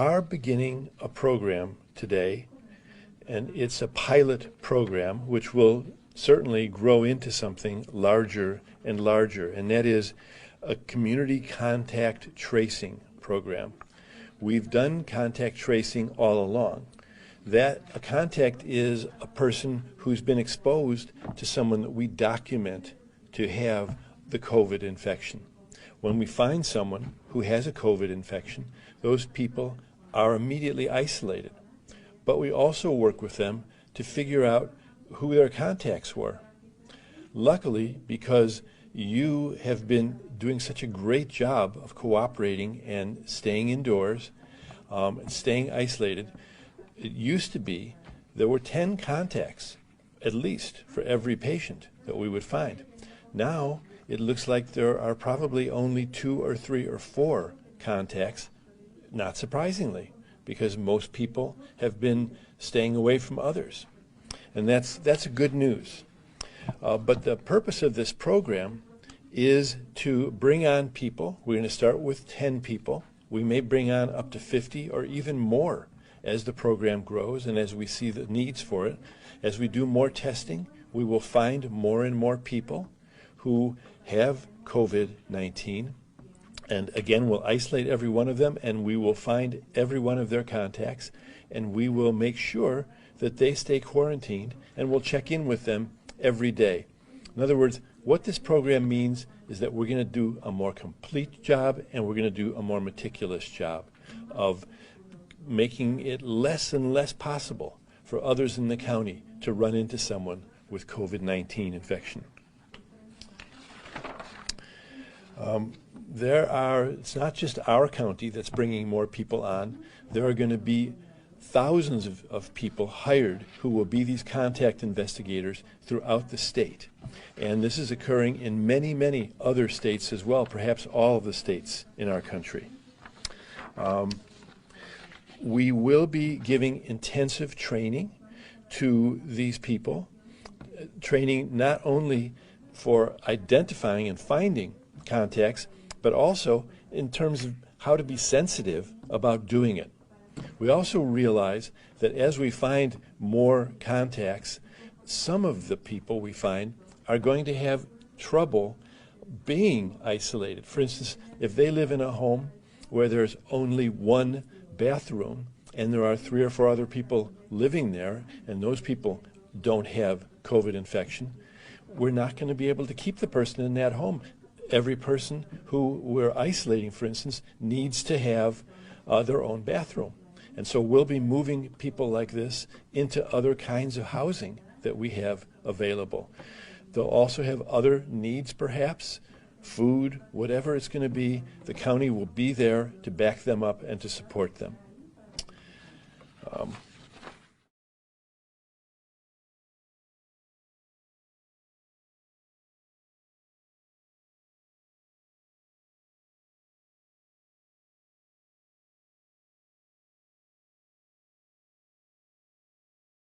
are beginning a program today, and it's a pilot program which will certainly grow into something larger and larger, and that is a community contact tracing program. We've done contact tracing all along. That a contact is a person who's been exposed to someone that we document to have the COVID infection. When we find someone who has a COVID infection, those people are immediately isolated. But we also work with them to figure out who their contacts were. Luckily, because you have been doing such a great job of cooperating and staying indoors, and staying isolated, it used to be there were 10 contacts, at least, for every patient that we would find. Now, it looks like there are probably only 2 or 3 or 4 contacts, not surprisingly, because most people have been staying away from others. And that's good news. But the purpose of this program is to bring on people. We're going to start with 10 people. We may bring on up to 50 or even more as the program grows and as we see the needs for it. As we do more testing, we will find more and more people who have COVID-19. And again, we'll isolate every one of them, and we will find every one of their contacts, and we will make sure that they stay quarantined, and we'll check in with them every day. In other words, what this program means is that we're going to do a more complete job, and we're going to do a more meticulous job of making it less and less possible for others in the county to run into someone with COVID-19 infection. It's not just our county that's bringing more people on. There are going to be thousands of people hired who will be these contact investigators throughout the state. And this is occurring in many, many other states as well, perhaps all of the states in our country. We will be giving intensive training to these people, training not only for identifying and finding contacts, but also in terms of how to be sensitive about doing it. We also realize that as we find more contacts, some of the people we find are going to have trouble being isolated. For instance, if they live in a home where there's only one bathroom and there are 3 or 4 other people living there and those people don't have COVID infection, we're not going to be able to keep the person in that home. Every person who we're isolating, for instance, needs to have their own bathroom. And so we'll be moving people like this into other kinds of housing that we have available. They'll also have other needs, perhaps, food, whatever it's going to be. The county will be there to back them up and to support them.